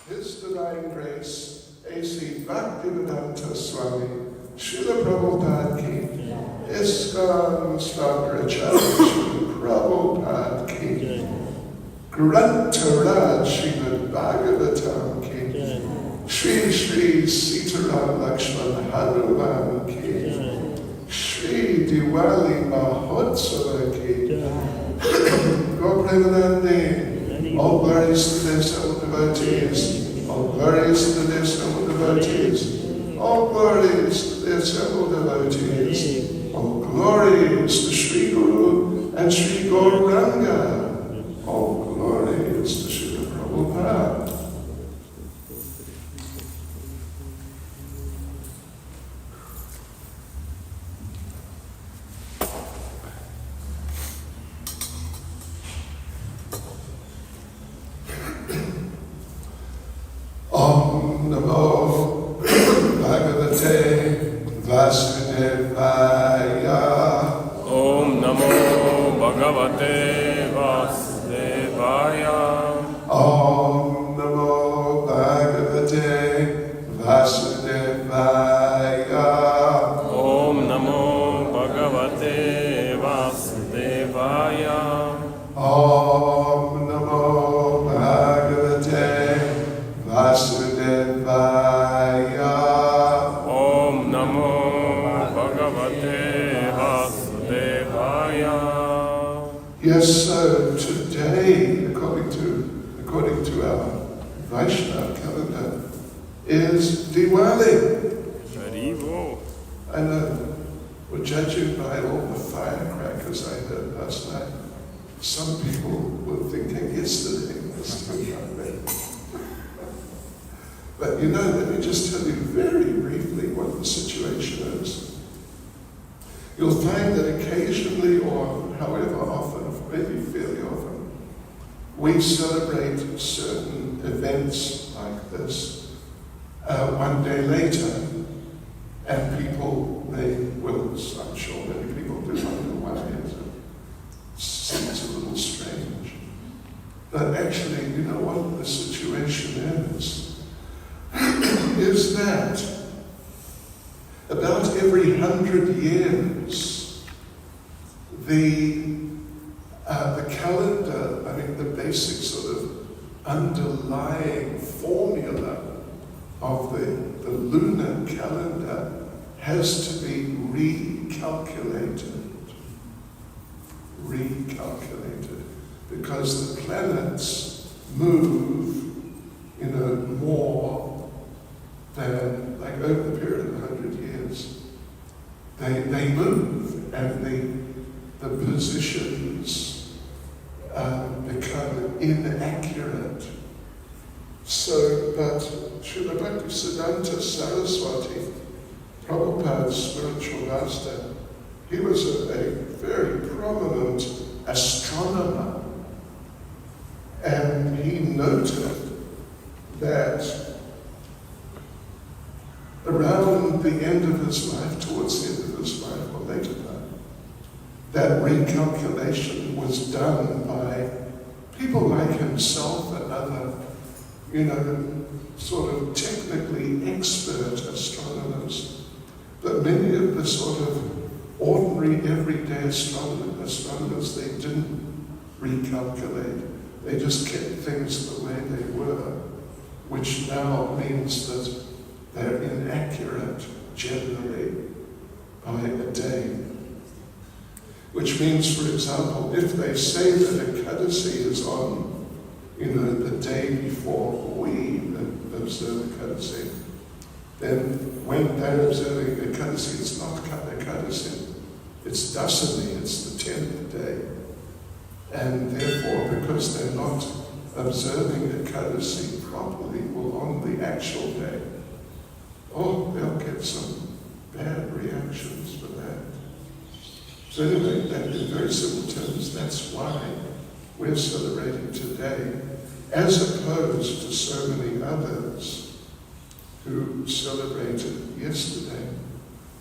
His Divine Grace, A.C. Bhaktivedanta Swami, Srila Prabhupada Ki, ISKCON Staggracharya Srila Prabhupada Ki, Grantaraj Srimad Bhagavatam Ki, Shri Shri Sitaram Lakshman Hanuman Ki, Shri Diwali Mahotsava Ki, Gopremanandi, all glories to the assembled devotees, all glories to the assembled devotees, all glories to the assembled devotees, all glories to Sri Guru and Sri Gauranga. All glory is to Srila Prabhupada. Om Namo Bhagavate Vasudevaya. Om Namo Bhagavate Vasudevaya. Om Namo Bhagavate Vasudevaya. Om Namo Bhagavate Vasudevaya. Om Namo Bhagavate Vasudevaya. Om Namo Bhagavate Vasudevaya. Yes, so today, according to our Vaishnava calendar, is Diwali. Haribo. I know, well, judging by all the firecrackers I heard last night, some people were thinking yesterday was Diwali. But you know, let me just tell you very briefly what the situation is. You'll find that occasionally, or however often, maybe fairly often, we celebrate certain events like this one day later, and people, I'm sure many people do wonder why it seems a little strange. But actually, you know what the situation is that about every 100 years, the calendar, the basic sort of underlying formula of the lunar calendar has to be recalculated, because the planets move, more than, like over the period of 100 years. They move, and the positions become inaccurate. So, but Srila Bhaktisiddhanta Saraswati, Prabhupada's spiritual master, he was a very prominent astronomer, and he noted that around the end of his life, towards the end of his life, or later time, that recalculation was done by people like himself and other, sort of technically expert astronomers. But many of the sort of ordinary, everyday astronomers, they didn't recalculate. They just kept things the way they were, which now means that they're inaccurate generally by a day. Which means, for example, if they say that Ekadasi is on, the day before we observe Ekadasi, then when they're observing Ekadasi, it's not Ekadasi, it's Dasami, it's the 10th day. And therefore, because they're not observing Ekadasi properly, well, on the actual day, they'll get some bad reactions for that. So anyway, that in very simple terms, that's why we're celebrating today, as opposed to so many others who celebrated yesterday.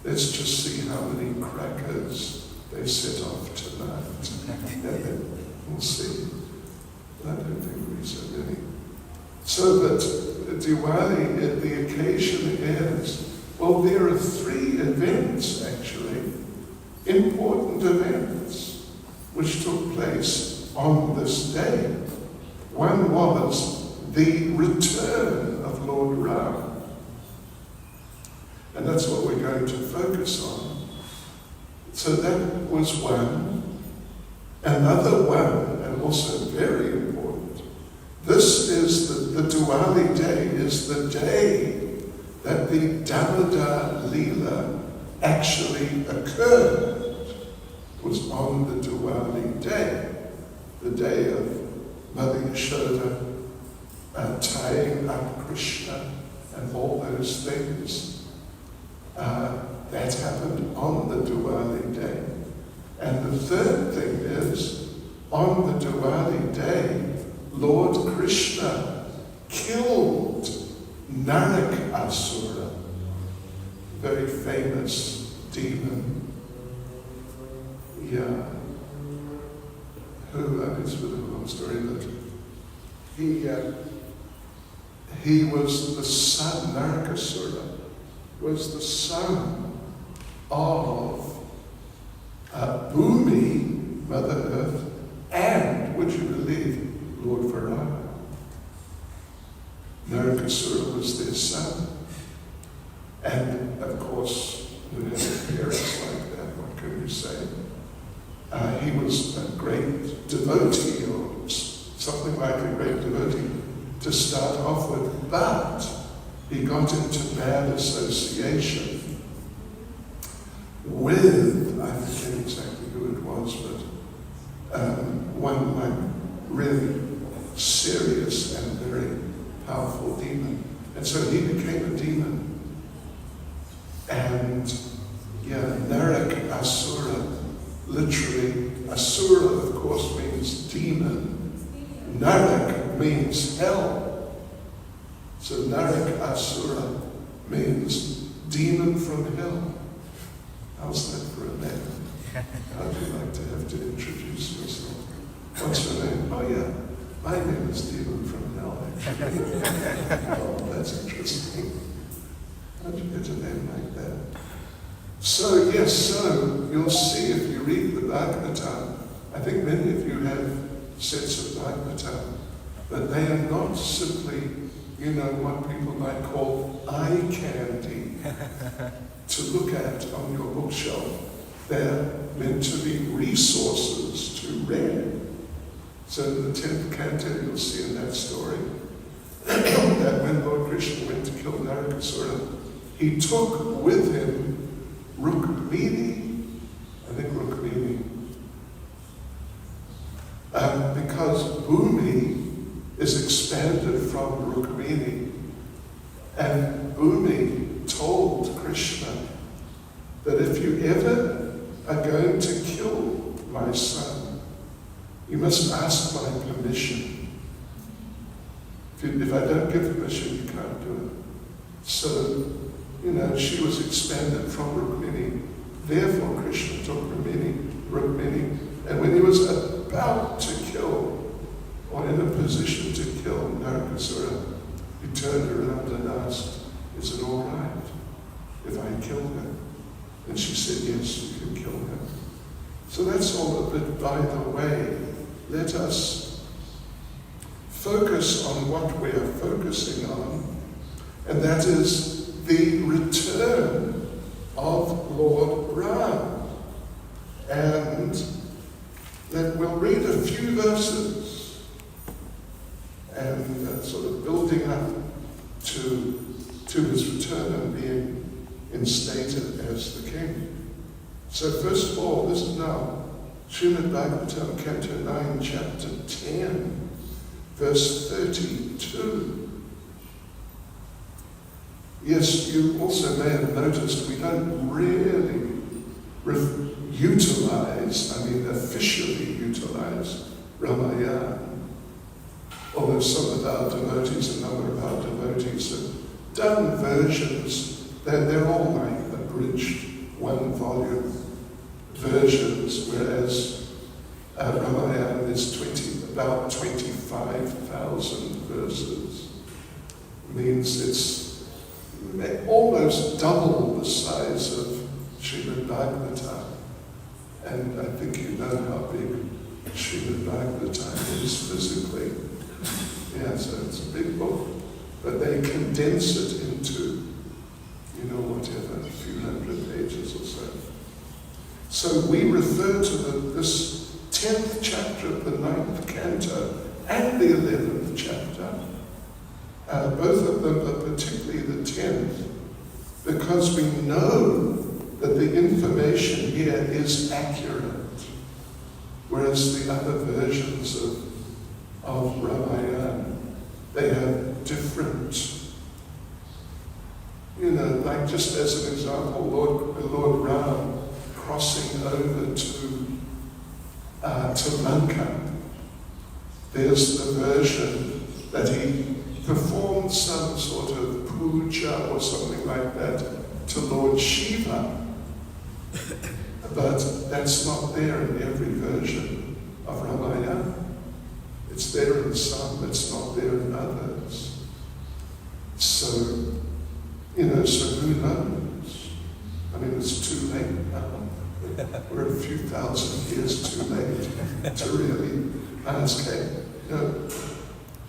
Let's just see how many crackers they set off tonight. We'll see. I don't think we so many. So that Diwali, the occasion is, well, there are 3 events, actually, important events, which took place on this day. One was the return of Lord Ram. And that's what we're going to focus on. So that was one. Another one, and also very important, this is the Diwali day, is the day that the Damodar Leela actually occurred. was on the Diwali day, the day of Mother Yashoda tying up Krishna and all those things. That happened on the Diwali day. And the third thing is, on the Diwali day, Lord Krishna killed Narakasura, a very famous demon. Yeah. It's a bit of a long story, but he was the son, Narakasura was the son of Bhumi, Mother Earth, and, would you believe, Lord Varaha. Narakasura was their son. And, of course, who had parents like that, what can you say? He was a great devotee, or something like a great devotee, to start off with, but he got into bad association with, I forget exactly who it was, but one like really serious and very powerful demon. And so he became a demon. And Narak Asura, literally, Asura of course means demon. Narak means hell. So Narak Asura means demon from hell. How's that for a name? How'd you like to have to introduce yourself? What's your name? Oh yeah, my name is Demon from Hell, actually. Oh, that's interesting. How'd you get a name like that? So yes, so you'll see if you read the Bhagavatam, I think many of you have sets of Bhagavatam, but they are not simply, what people might call eye candy to look at on your bookshelf. They're meant to be resources to read. So in the 10th canto, you'll see in that story that when Lord Krishna went to kill Narakasura, he took with him Rukmini, I think Rukmini, because Bhumi is expanded from Rukmini, and Bhumi told Krishna that if you ever are going to kill my son, you must ask my permission. If I don't give permission, you can't do it. So, she was expanded from Rukmini. Therefore, Krishna took Rukmini, and when he was about to kill, or in a position to kill Narakasura, he turned around and asked, "Is it all right if I kill him?" And she said, "Yes, you can kill him." So that's all a bit by the way. Let us focus on what we are focusing on, and that is the return of Lord Ram. And then we'll read a few verses, and sort of building up to his return and being instated as the king. So first of all, this is now Srimad Bhagavatam, Canto 9, Chapter 10, verse 32. Yes, you also may have noticed we don't really officially utilize Ramayana. Although some of our devotees, a number of our devotees have done versions, they're all like abridged one-volume versions, whereas Ramayana is about 25,000 verses. It means it's almost double the size of Srimad Bhagavatam. And I think you know how big Srimad Bhagavatam is physically. Yeah, so it's a big book. But they condense it into, whatever, a few hundred pages or so. So we refer to this 10th chapter of the 9th canto and the 11th chapter. Both of them, but particularly the 10th, because we know that the information here is accurate. whereas the other versions of Ramayana, they have different, like just as an example, Lord Ram crossing over to Lanka. There's the version that he performed some sort of puja or something like that to Lord Shiva. But that's not there in every version of Ramayana. It's there in some, it's not there in others. So, so who knows? I mean, it's too late now. We're a few thousand years too late to really ask,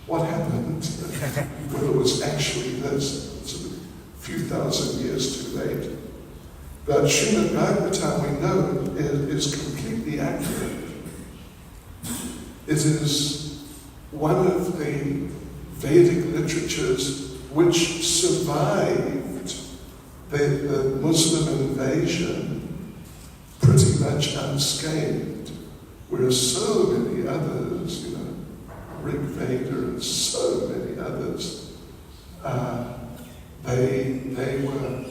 what happened? Well, it was actually this. It's a few thousand years too late. But Srimad Bhagavatam, we know, is completely accurate. It is one of the Vedic literatures which survived the Muslim invasion pretty much unscathed, whereas so many others, Rig Veda and so many others, they were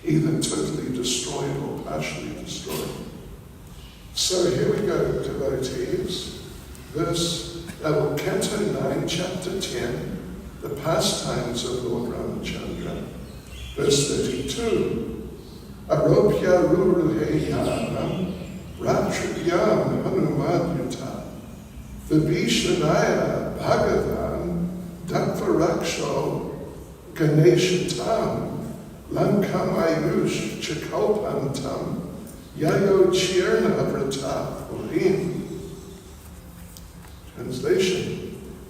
either totally destroyed or partially destroyed. So here we go, devotees. Canto 9, chapter 10, the pastimes of Lord Ramachandra. Verse 32. Aropya ruruheyanam ratriyam hanumadyuta vibhishanaya bhagavan datvaraksho ganeshatam lankam ayush chakalpantam yayo chirna vrata purim. Translation: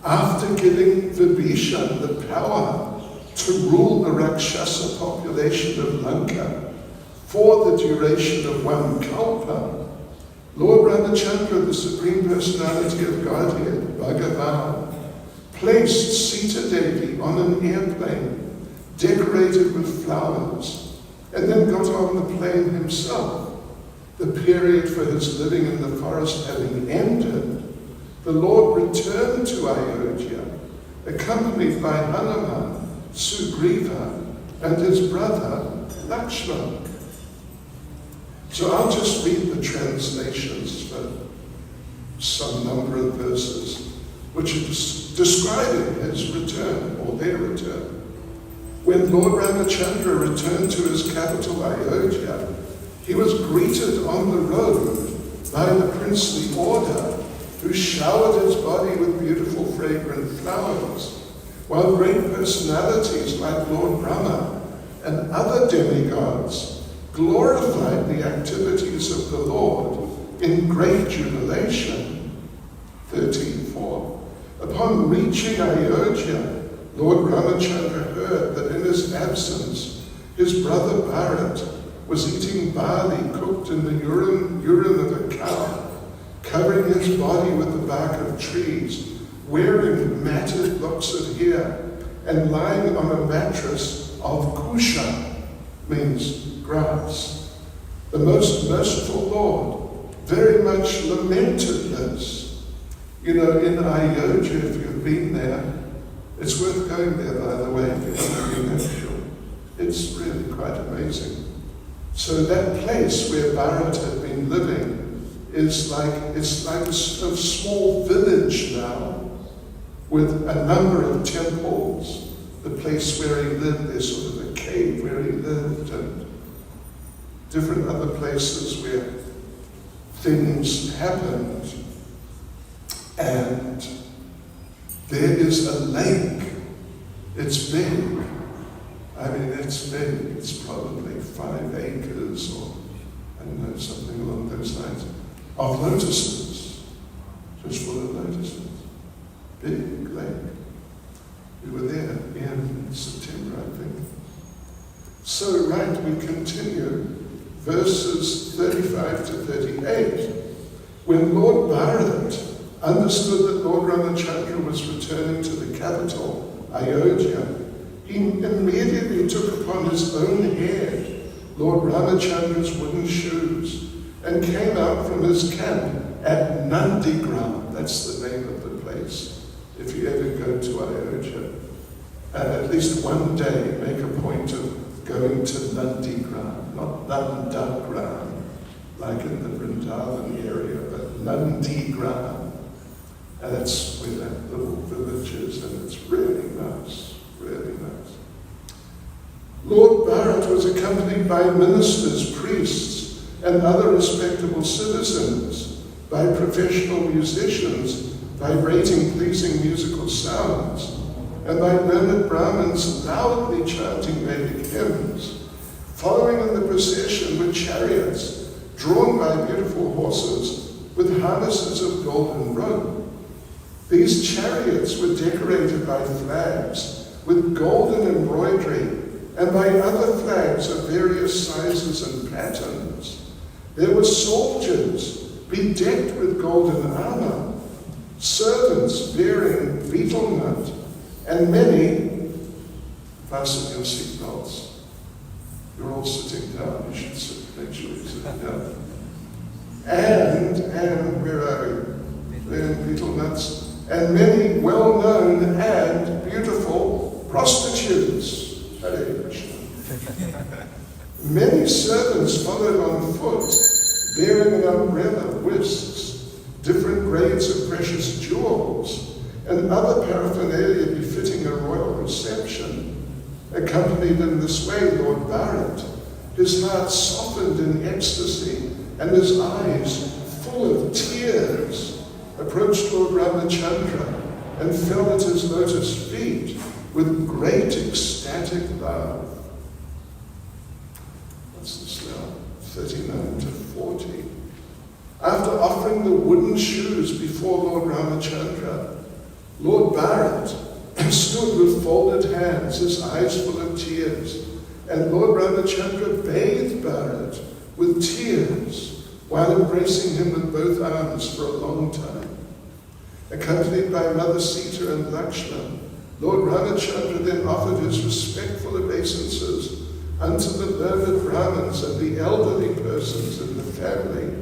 after giving Vibhishan the power to rule the Rakshasa population of Lanka for the duration of one kalpa, Lord Ramachandra, the Supreme Personality of Godhead, Bhagavan, placed Sita Devi on an airplane decorated with flowers, and then got on the plane himself. The period for his living in the forest having ended, the Lord returned to Ayodhya, accompanied by Hanuman, Sugriva, and his brother Lakshmana. So I'll just read the translations for some number of verses, which are describing his return, or their return. When Lord Ramachandra returned to his capital Ayodhya, he was greeted on the road by the princely order, who showered his body with beautiful fragrant flowers, while great personalities like Lord Brahma and other demigods glorified the activities of the Lord in great jubilation. 13.4. Upon reaching Ayodhya, Lord Ramachandra heard that in his absence, his brother Bharat was eating barley cooked in the urine of a cow, covering his body with the bark of trees, wearing matted locks of hair, and lying on a mattress of kusha, means grass. The most merciful Lord very much lamented this. In Ayodhya, if you've been there, it's worth going there, by the way, if you've never been there, sure. It's really quite amazing. So that place where Bharat had been living it's like a small village now, with a number of temples. The place where he lived, there's sort of a cave where he lived, and different other places where things happened. And there is a lake. It's big. I mean, it's big. It's probably 5 acres or, I don't know, something along those lines, of lotuses, just full of lotuses. Big lake. We were there in September, I think. So, right, we continue. Verses 35 to 38. When Lord Bharat understood that Lord Ramachandra was returning to the capital, Ayodhya, he immediately took upon his own head Lord Ramachandra's wooden shoes and came out from his camp at Nandigram. That's the name of the place. If you ever go to Ayodhya, at least one day make a point of going to Nandigram, not Nandagram, like in the Vrindavan area, but Nandigram. And that's where that little village is, and it's really nice, really nice. Lord Bharat was accompanied by ministers, priests, and other respectable citizens, by professional musicians, vibrating pleasing musical sounds, and by learned Brahmins loudly chanting Vedic hymns. Following in the procession were chariots, drawn by beautiful horses, with harnesses of golden rope. These chariots were decorated by flags with golden embroidery and by other flags of various sizes and patterns. There were soldiers bedecked with golden armor, servants bearing betel nut, and many, fasten your seatbelts. You're all sitting down, you should sit, make sure you're sitting down. And where are you? Bearing betel nuts. And many well-known and beautiful prostitutes. Hare Krishna. Many servants followed on foot, bearing an umbrella, whisks, different grades of precious jewels, and other paraphernalia befitting a royal reception. Accompanied in this way Lord Bharat, his heart softened in ecstasy and his eyes full of tears, approached Lord Ramachandra and fell at his lotus feet with great ecstatic love. What's this now? 39 to 40. After offering the wooden shoes before Lord Ramachandra, Lord Bharat stood with folded hands, his eyes full of tears, and Lord Ramachandra bathed Bharat with tears while embracing him with both arms for a long time. Accompanied by Mother Sita and Lakshman, Lord Ramachandra then offered his respectful obeisances unto the learned Brahmins and the elderly persons in the family,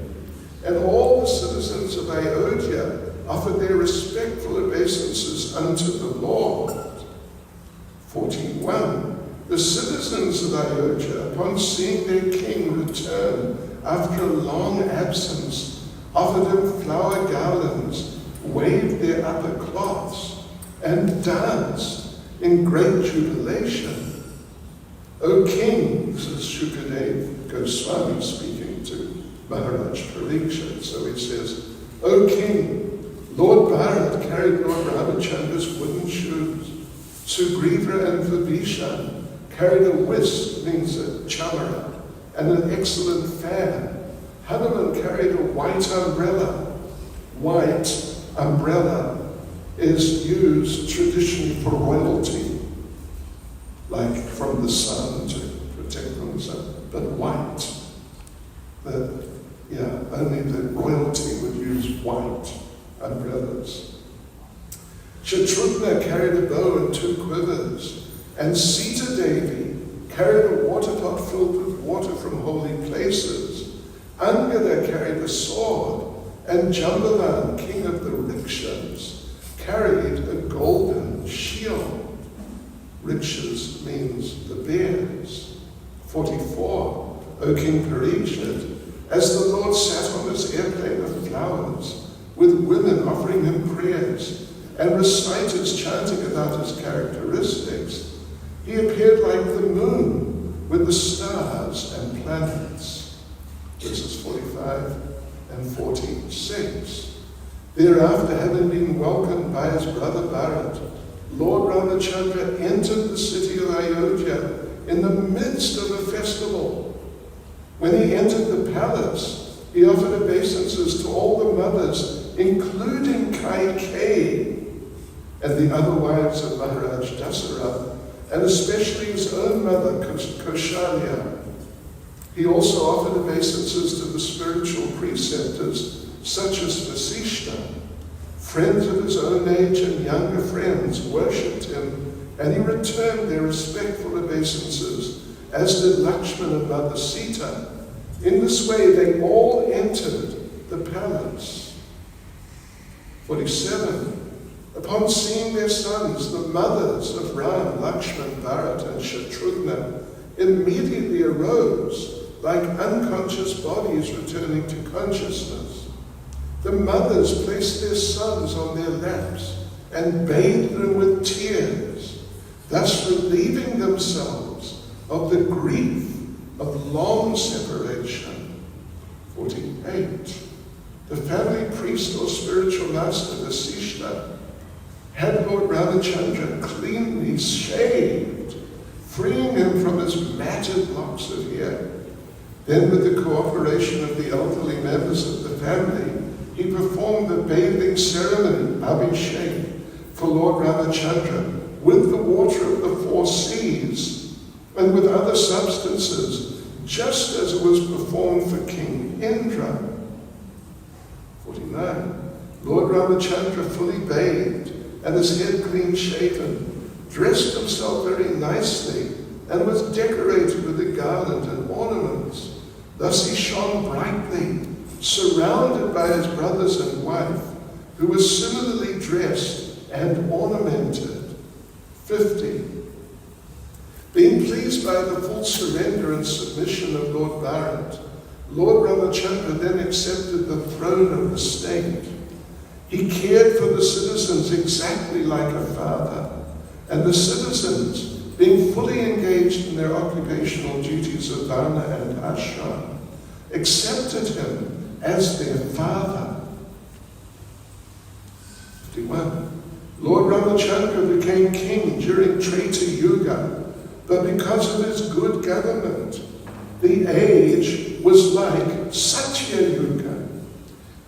and all the citizens of Ayodhya offered their respectful obeisances unto the Lord. 41. The citizens of Ayodhya, upon seeing their king return after a long absence, offered him flower garlands, waved their upper cloths, and danced in great jubilation. O king, says Shukadev Goswami speaking to Maharaj Parikshit, so he says, O king, Lord Bharat carried Lord Ramachandra's wooden shoes. Sugriva and Vibhishan carried a whisk, means a chamara, and an excellent fan. Hanuman carried a white umbrella. White umbrella is used traditionally for royalty, like from the sun to protect from the sun, but white. Only the royalty would use white umbrellas. Shatrughna carried a bow and 2 quivers, and Sita Devi carried a water pot filled with water from holy places. Angada carried a sword, and Jambalan, king of the Rikshas, carried a golden shield. Rikshas means the bears. 44. O King Parikshit, as the Lord sat on his airplane of flowers, with women offering him prayers, and reciters chanting about his characteristics, he appeared like the moon with the stars and planets. Verses 45 and 46. Thereafter, having been welcomed by his brother Bharat, Lord Ramachandra entered the city of Ayodhya in the midst of a festival. When he entered the palace, he offered obeisances to all the mothers, including Kaikeyi and the other wives of Maharaj Dasarath, and especially his own mother, Kaushalya. He also offered obeisances to the spiritual preceptors, such as Vasishta. Friends of his own age and younger friends worshipped him, and he returned their respectful obeisances, as did Lakshman and Mother Sita. In this way, they all entered the palace. 47. Upon seeing their sons, the mothers of Ram, Lakshman, Bharat, and Shatrughna immediately arose like unconscious bodies returning to consciousness. The mothers placed their sons on their laps and bathed them with tears, thus relieving themselves of the grief of long separation. 48. The family priest or spiritual master, the Sishta, had Lord Ramachandra cleanly shaved, freeing him from his matted locks of hair. Then, with the cooperation of the elderly members of the family, he performed the bathing ceremony, Abhishek, for Lord Ramachandra with the water of the four seas and with other substances, just as it was performed for King Indra. 49. Lord Ramachandra, fully bathed and his head clean shaven, dressed himself very nicely and was decorated with a garland and ornaments. Thus he shone brightly, surrounded by his brothers and wife, who were similarly dressed and ornamented. 50. Being pleased by the full surrender and submission of Lord Bharat, Lord Ramachandra then accepted the throne of the state. He cared for the citizens exactly like a father, and the citizens, being fully engaged in their occupational duties of Varna and Ashram, accepted him as their father. 51. Lord Ramachandra became king during Treta Yuga, but because of his good government, the age was like Satya Yuga.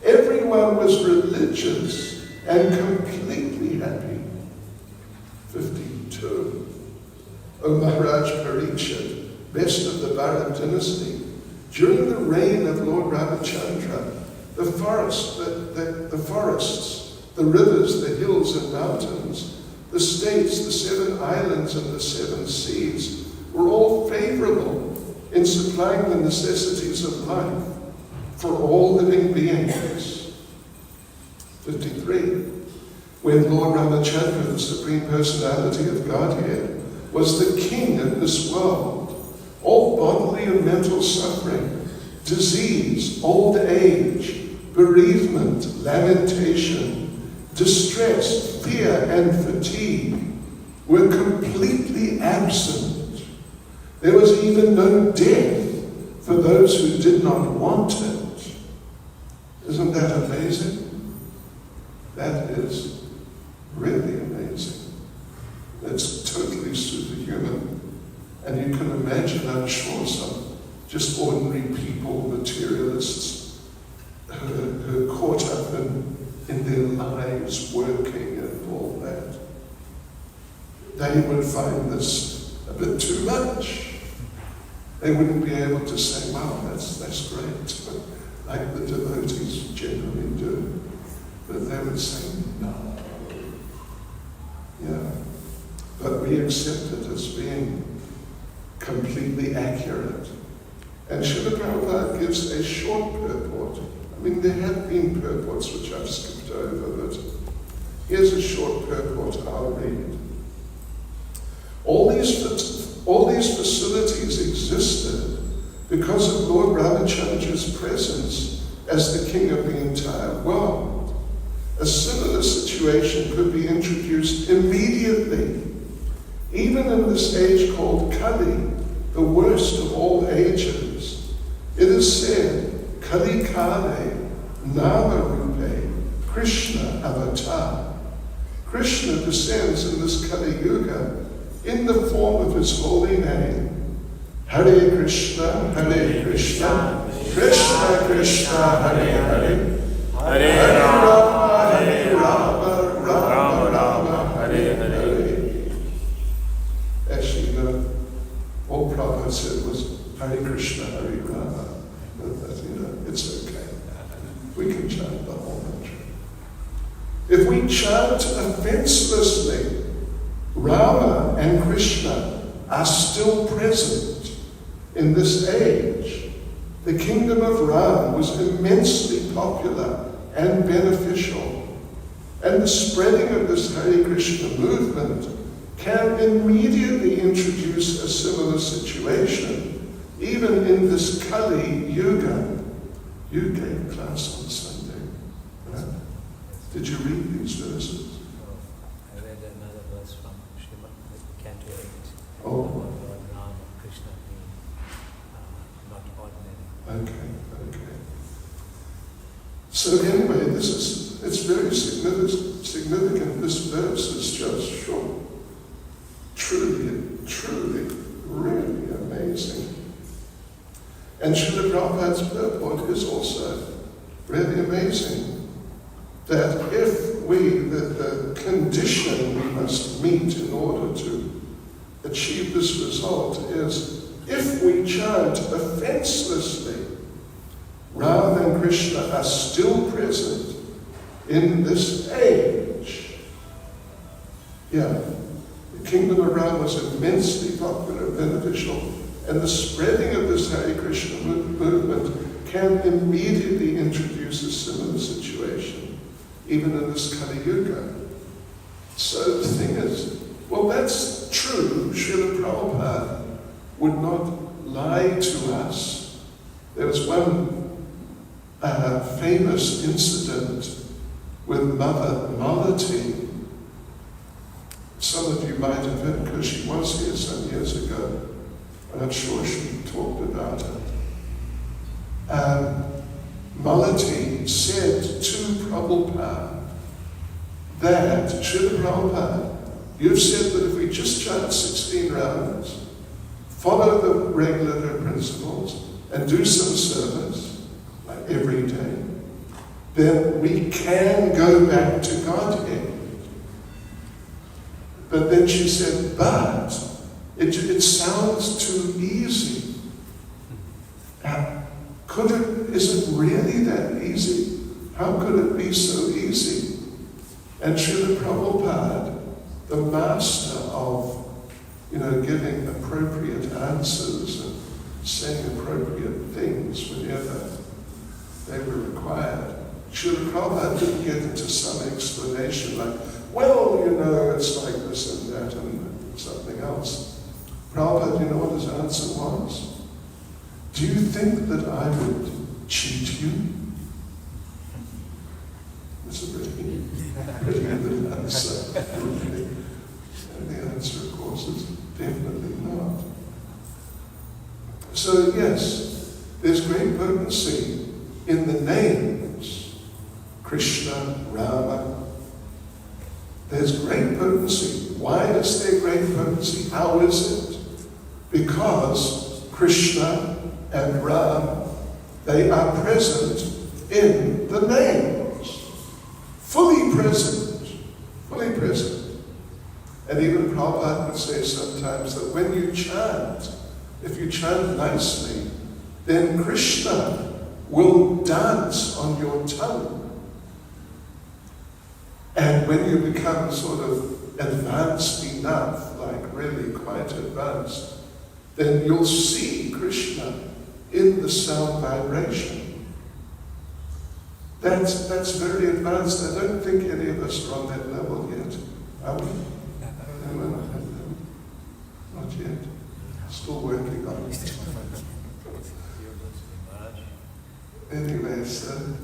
Everyone was religious and completely happy. 52. O Maharaj Parikshit, best of the Bharat dynasty, during the reign of Lord Ramachandra, the forests, the rivers, the hills and mountains, the states, the 7 islands and the 7 seas were all favorable in supplying the necessities of life for all living beings. 53. When Lord Ramachandra, the Supreme Personality of Godhead, was the king of this world, all bodily and mental suffering, disease, old age, bereavement, lamentation, distress, fear, and fatigue were completely absent. There was even no death for those who did not want it. Isn't that amazing? That is really amazing. It's totally superhuman. And you can imagine, I'm sure, some just ordinary people, materialists, who are caught up in their lives, working and all that. They would find this a bit too much. They wouldn't be able to say, wow, that's great, like the devotees generally do. But they would say, no. Yeah. But we accept it as being completely accurate. And Srila Prabhupada gives a short purport. I mean, there have been purports which I've skipped over, but here's a short purport I'll read. All these facilities existed because of Lord Ramachandra's presence as the king of the entire world. A similar situation could be introduced immediately, even in this age called Kali, the worst of all ages. It is said, Kali Kale, Nama Rupe, Krishna Avatar. Krishna descends in this Kali Yuga in the form of his holy name. Hare Krishna, Krishna Krishna, Hare Hare, Hare Rama, Hare Rama, Rama Rama, Hare Hare. Actually, all Prabhupada said was Hare Krishna, Hare Rama. But, it's okay. We can chant the whole mantra. If we chant offenselessly, Rama and Krishna are still present in this age. The kingdom of Ram was immensely popular and beneficial. And the spreading of this Hare Krishna movement can immediately introduce a similar situation, even in this Kali Yuga. You gave class on Sunday, right? Did you read these verses? I read another verse from Srimad Canto 8. Oh. Lord Ram, Krishna being not ordinary. Okay. So anyway, it's very significant. This verse is just short. Truly, really amazing. And Srila Prabhupada's purport is also really amazing. That if the condition we must meet in order to achieve this result is if we chant offenselessly, Ram and Krishna are still present in this age. Yeah, the kingdom of Ram was immensely popular and beneficial, and the spreading of this Hare Krishna movement can immediately introduce a similar situation, even in this Kali Yuga. So the thing is, well, that's true. Srila Prabhupada would not lie to us. There was one famous incident with Mother Malati. Some of you might have heard, because she was here some years ago. And I'm sure she talked about it. Malati said to Prabhupada that, Srila Prabhupada, you've said that if we just chant 16 rounds, follow the regular principles, and do some service, like every day, then we can go back to Godhead. But then she said, but it sounds too easy. Is it really that easy? How could it be so easy? And Srila Prabhupada, the master of, giving appropriate answers and saying appropriate things whenever they were required, Srila Prabhupada didn't get into some explanation like, well, it's like this and that and something else. Prabhupada, you know what his answer was? Do you think that I would cheat you? That's a pretty good answer. And the answer, of course, is definitely not. So yes, there's great potency in the names Krishna, Rama. There's great potency. Why is there great potency? How is it? Because Krishna and Ram, they are present in the names. Fully present. Fully present. And even Prabhupada would say sometimes that when you chant, if you chant nicely, then Krishna will dance on your tongue. And when you become sort of advanced enough, like really quite advanced, then you'll see Krishna in the sound vibration. That's very advanced. I don't think any of us are on that level yet. Are we? No, not yet. Still working on it. Anyway, so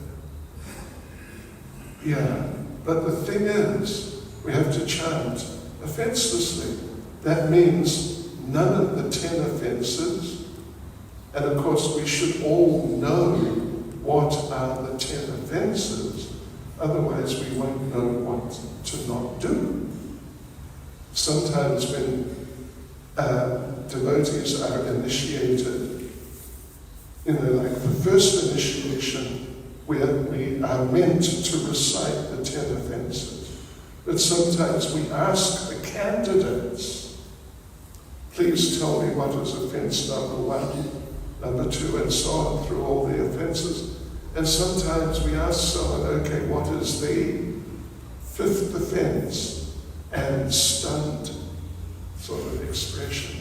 yeah. But the thing is, we have to chant offenselessly. That means none of the 10 offenses. And of course, we should all know what are the 10 offenses. Otherwise, we won't know what to not do. Sometimes when devotees are initiated, like the first initiation, we are meant to recite the 10 offenses. But sometimes we ask the candidates, please tell me what is offense number 1, number 2, and so on through all the offenses. And sometimes we ask someone, okay, what is the 5th offense? And stunned sort of expression.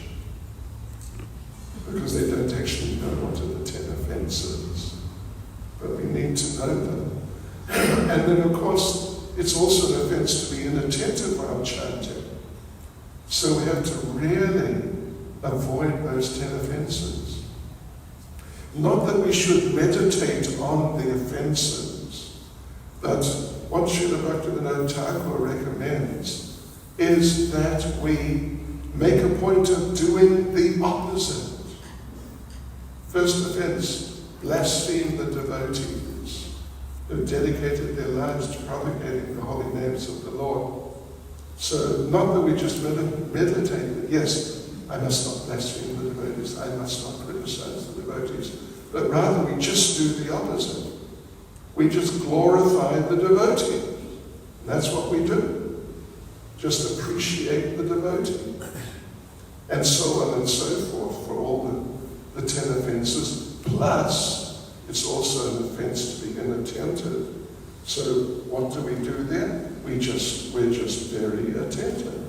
Because they don't actually know what are the 10 offenses. But we need to know them. And then, of course, it's also an offense to be inattentive while chanting. So we have to really avoid those 10 offenses. Not that we should meditate on the offenses, but what Srila Bhaktivinoda Thakur recommends is that we make a point of doing the opposite. First offense, blaspheme the devotees who have dedicated their lives to propagating the holy names of the Lord. So, not that we just meditate, but yes, I must not blaspheme the devotees, I must not criticize the devotees, but rather we just do the opposite. We just glorify the devotee. And that's what we do. Just appreciate the devotee. And so on and so forth for all the 10 offenses. Plus, it's also an offense to be inattentive. So what do we do then? We're just very attentive.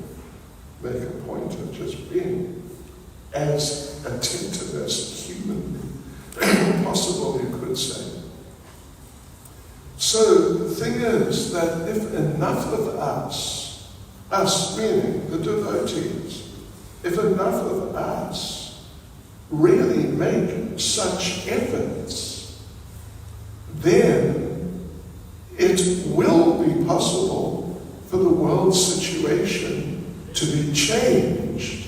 Make a point of just being as attentive as humanly possible, you could say. So the thing is that if enough of us meaning the devotees, if enough of us really make such efforts, then it will be possible for the world situation to be changed.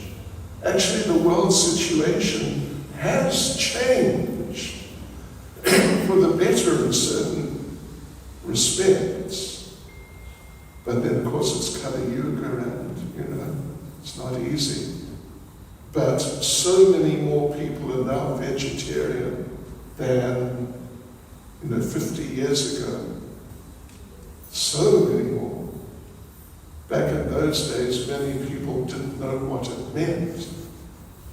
Actually, the world situation has changed for the better in certain respects. But then, of course, it's Kali Yuga and, it's not easy. But so many more people are now vegetarian than, 50 years ago. So many more. Back in those days, many people didn't know what it meant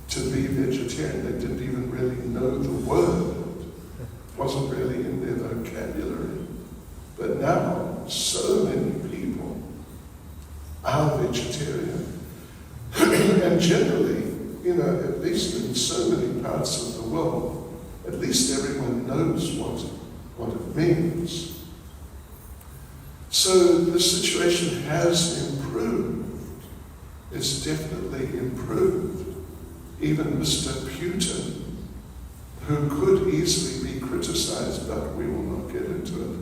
to be vegetarian. They didn't even really know the word. It wasn't really in their vocabulary. But now, so many people are vegetarian. And generally, at least in so many parts of the world, at least everyone knows what it means. So the situation has improved. It's definitely improved. Even Mr. Putin, who could easily be criticized, but we will not get into it.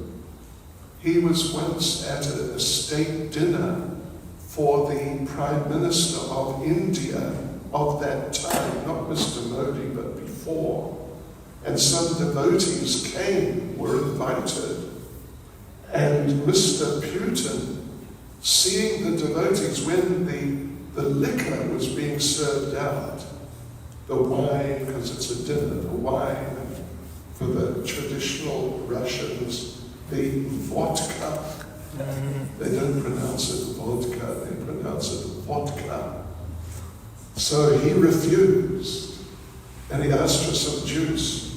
He was once at a state dinner for the Prime Minister of India of that time, not Mr. Modi, but before. And some devotees were invited. And Mr. Putin, seeing the devotees, when the liquor was being served out, the wine, because it's a dinner, the wine, for the traditional Russians, the vodka. They don't pronounce it vodka, they pronounce it vodka. So he refused, and he asked for some juice.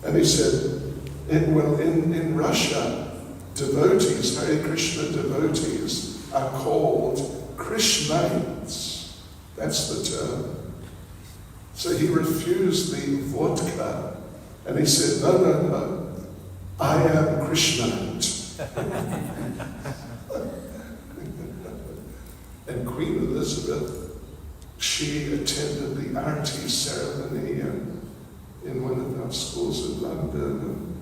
And he said, in Russia, devotees, Hare Krishna devotees, are called Krishnites. That's the term. So he refused the vodka, and he said, no, I am Krishnite. And Queen Elizabeth, she attended the Arati ceremony in one of our schools in London.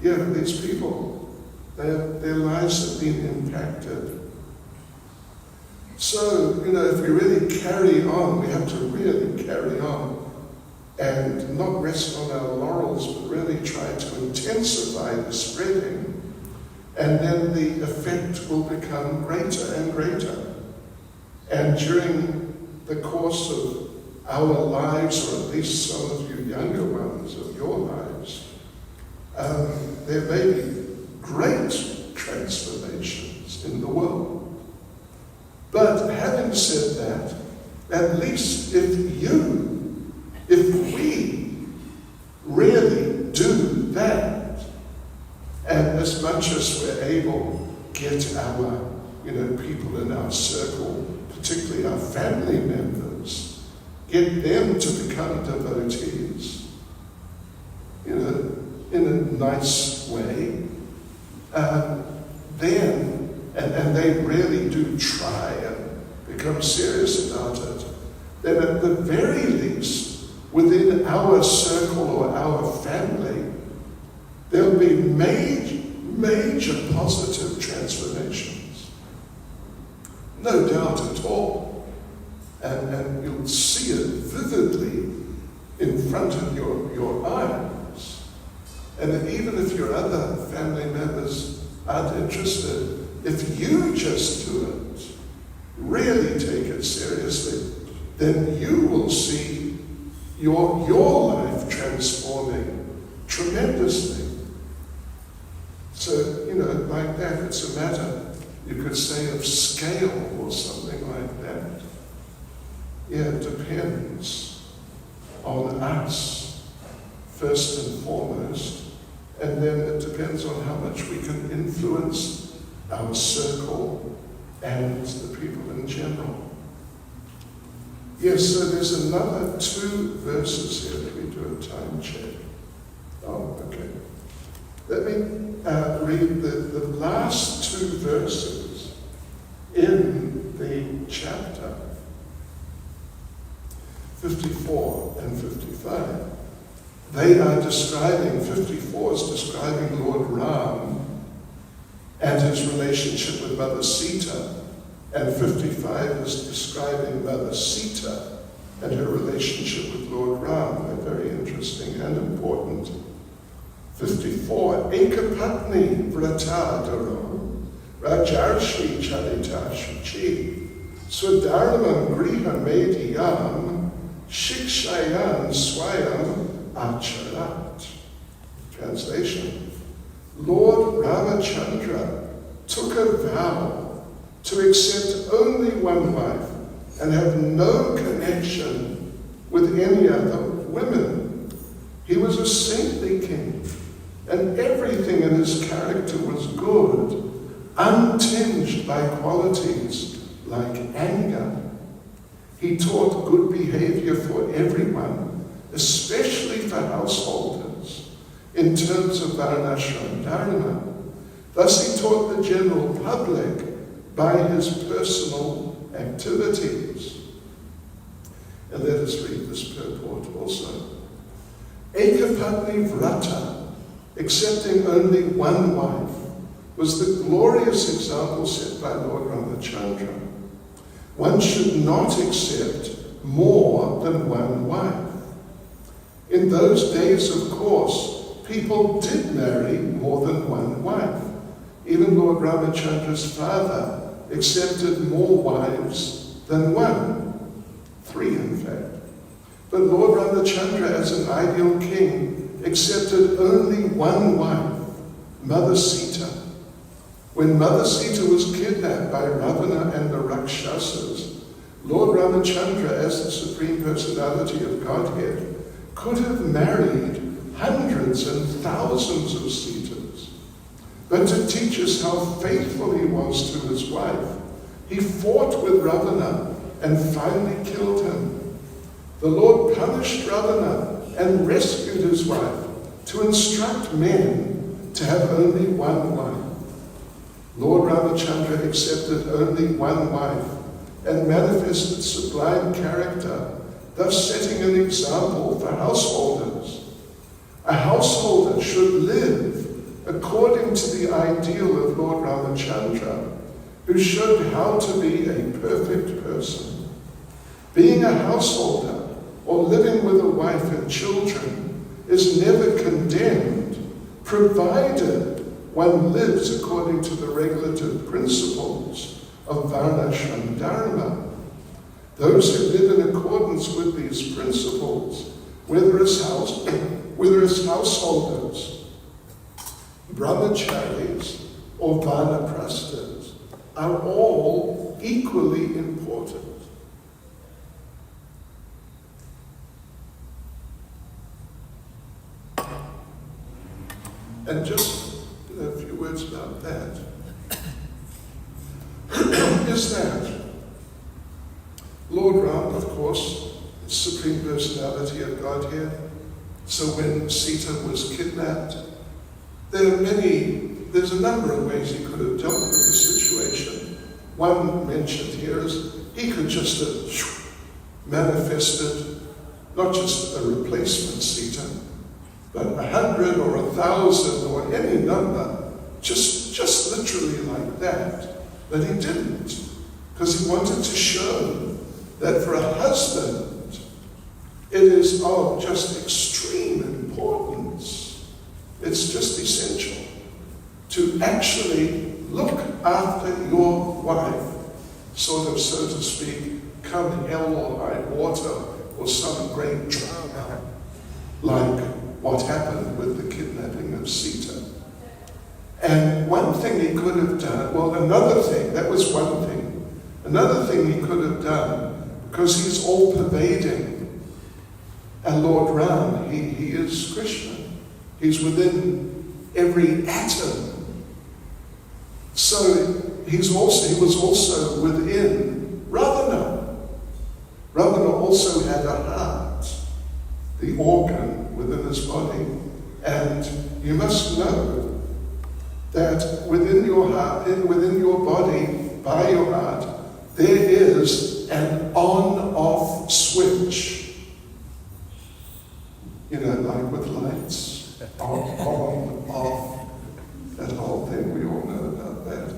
And these people, their lives have been impacted. So, if we really carry on, we have to really carry on and not rest on our laurels, but really try to intensify the spreading. And then the effect will become greater and greater. And during the course of our lives, or at least some of you younger ones of your lives, there may be great transformations in the world. But having said that, at least if we really do that, and as much as we're able, get our, people in our circle, particularly our family members, get them to become devotees, in a nice way, then, and and they really do try and become serious about it, then at the very least, within our circle or our family, there'll be major positive transformations. No doubt at all. And you'll see it vividly in front of your eyes. And even if your other family members aren't interested, if you just do it, really take it seriously, then you will see your life transforming tremendously. So, like that, it's a matter, you could say, of scale or something like that. Yeah, it depends on us, first and foremost, and then it depends on how much we can influence our circle and the people in general. Yes, so there's another 2 verses here. Let me do a time check. Oh, okay. Let me read the last 2 verses in the chapter 54 and 55. They are describing, 54 is describing Lord Ram and his relationship with Mother Sita, and 55 is describing Mother Sita and her relationship with Lord Ram. They're very interesting and important. 54, Ekapatni Vratadaro, Rajarshi Charita Shuchi, Swadharmam Griha Mediyam, Shikshayan Swayam Acharat. Translation: Lord Ramachandra took a vow to accept only one wife and have no connection with any other women. He was a saintly king, and everything in his character was good, untinged by qualities like anger. He taught good behavior for everyone, especially for householders, in terms of Varnashram Dharma. Thus he taught the general public by his personal activities. And let us read this purport also. Ekapatni Vrata, accepting only one wife, was the glorious example set by Lord Ramachandra. One should not accept more than one wife. In those days, of course, people did marry more than one wife. Even Lord Ramachandra's father accepted more wives than one, 3 in fact. But Lord Ramachandra, as an ideal king, accepted only one wife, Mother Sita. When Mother Sita was kidnapped by Ravana and the Rakshasas, Lord Ramachandra, as the Supreme Personality of Godhead, could have married hundreds and thousands of Sitas. But to teach us how faithful he was to his wife, he fought with Ravana and finally killed him. The Lord punished Ravana and rescued his wife to instruct men to have only one wife. Lord Ramachandra accepted only one wife and manifested sublime character, thus setting an example for householders. A householder should live according to the ideal of Lord Ramachandra, who showed how to be a perfect person. Being a householder or living with a wife and children is never condemned, provided one lives according to the regulative principles of Varnashram Dharma. Those who live in accordance with these principles, whether as householders, brahmacharis, or vanaprasthas, are all equally important. And just a few words about that. Is that Lord Ram, of course, Supreme Personality of Godhead. So when Sita was kidnapped, there are many there's a number of ways he could have dealt with the situation. One mentioned here is he could just have manifested not just a replacement Sita, but 100 or 1,000 or any number, just literally like that. But he didn't, because he wanted to show that for a husband, it is of just extreme importance. It's just essential to actually look after your wife, sort of, so to speak, come hell or high water, or some great drama, like what happened with the kidnapping of Sita. And one thing he could have done, well, another thing, that was one thing. Another thing he could have done, because he's all-pervading, and Lord Ram, he is Krishna. He's within every atom. So he was also within Ravana. Ravana also had a heart, the organ within his body. And you must know that within your heart, within your body, by your heart, there is an on-off switch. You know, like with lights, on, off, that whole thing, we all know about that.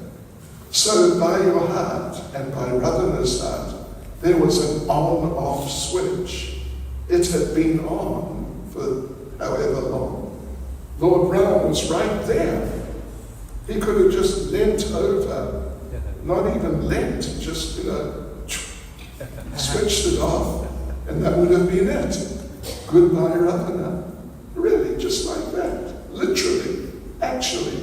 So by your heart, and by Ravana's heart, there was an on-off switch. It had been on for however long. Lord Ram was right there. He could have just leant over, not even leant, just, switched it off, and that would have been it. Goodbye, Ravana. Really, just like that. Literally, actually.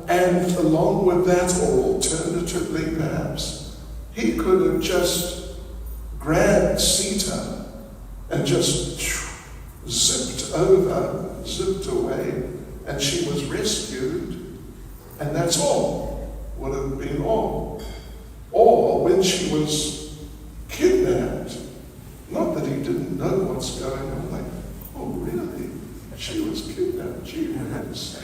And along with that, or alternatively perhaps, he could have just grabbed Sita and just zipped away, and she was rescued, and that's all. Would have been all. Or when she was kidnapped, not that he didn't know what's going on, like, oh really? She was kidnapped, gee whiz.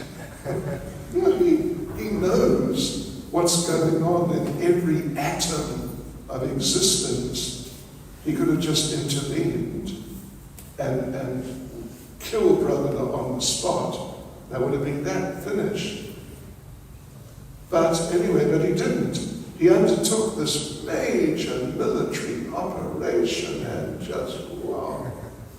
No, he knows what's going on in every atom of existence. He could have just intervened and killed Ravana on the spot. That would have been that, finished. But anyway, but he didn't. He undertook this major military operation and just, wow,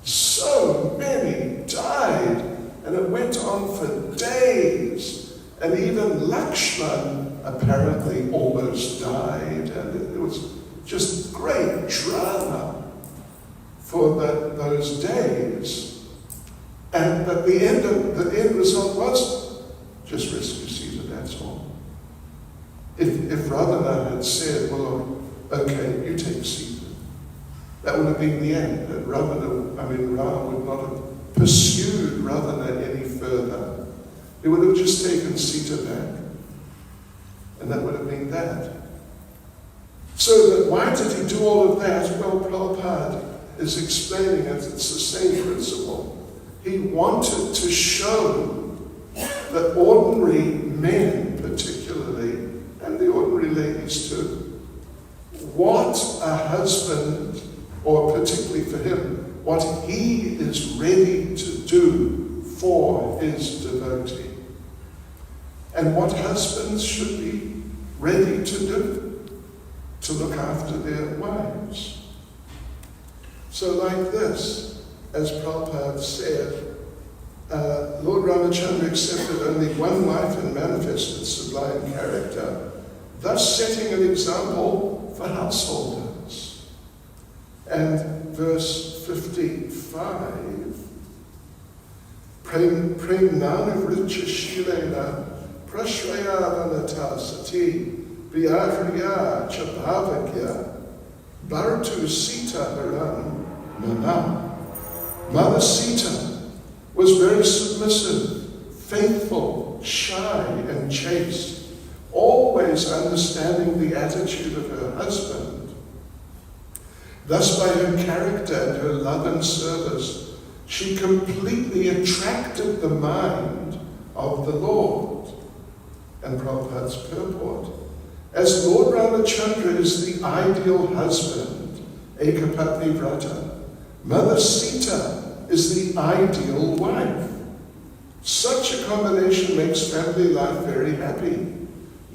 so many died. And it went on for days. And even Lakshman apparently almost died. And it was just great drama for those days. But the end result was just rescue Sita, that's all. If Ravana had said, well, okay, you take Sita, that would have been the end. And Ram would not have pursued Ravana any further. He would have just taken Sita back. And that would have been that. So that why did he do all of that? Well, Prabhupada is explaining it. It's the same principle. He wanted to show that ordinary men, particularly, and the ordinary ladies too, what a husband, or particularly for him, what he is ready to do for his devotee. And what husbands should be ready to do, to look after their wives. So like this, as Prabhupada said, Lord Ramachandra accepted only one wife and manifested sublime character, thus setting an example for householders. And verse 55, Prem nana vricha shilena prashraya sati vyahriya chabhavakya bharatu sita haram mana. Mother Sita was very submissive, faithful, shy, and chaste, always understanding the attitude of her husband. Thus, by her character and her love and service, She completely attracted the mind of the Lord. And Prabhupada's purport, as Lord Ramachandra is the ideal husband, Ekapatni Vrata, Mother Sita is the ideal wife. Such a combination makes family life very happy.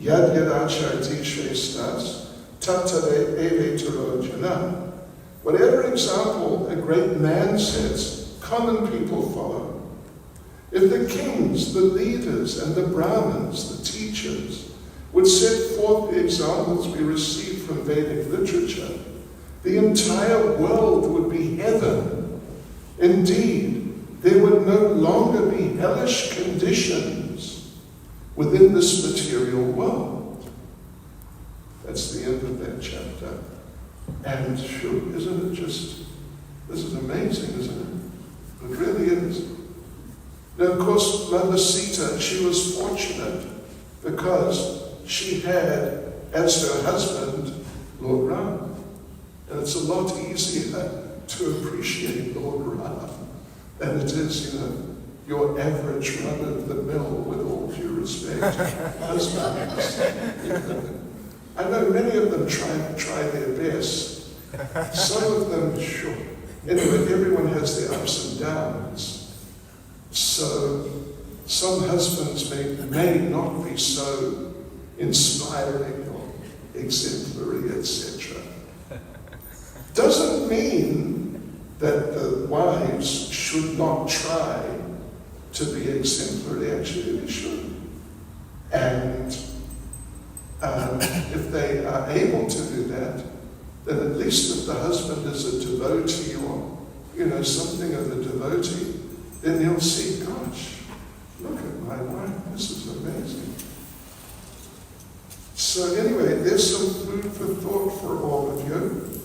Yad yadacharti shrestas, tattare eve turojana. Whatever example a great man sets, common people follow. If the kings, the leaders, and the Brahmins, the teachers, would set forth the examples we receive from Vedic literature, the entire world would be heaven. Indeed, there would no longer be hellish conditions within this material world. That's the end of that chapter. And sure, isn't it just, this is amazing, isn't it? It really is. Now, of course, Mother Sita, she was fortunate because she had, as her husband, Lord Ram. And it's a lot easier to appreciate Lord Ram than it is, your average run-of-the-mill, with all due respect, husbands. I know many of them try their best. Some of them, sure. Anyway, everyone has their ups and downs. So some husbands may not be so inspiring or exemplary, etc. Doesn't mean that the wives should not try to be exemplary. Actually, they should. And if they are able to do that, then at least if the husband is a devotee or, something of a devotee, then he'll see, gosh, look at my wife, this is amazing. So anyway, there's some food for thought for all of you.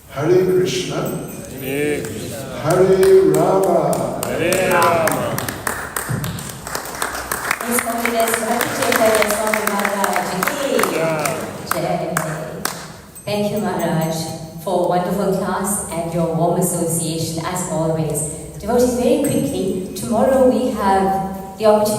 Hare Krishna, Hare Krishna, Hare Rama, Hare Rama. His Holiness Bhakti Chaitanya Swami Maharaj ki Jai. Thank you, Maharaj, for a wonderful class and your warm association as always. Devotees, very quickly, tomorrow we have the opportunity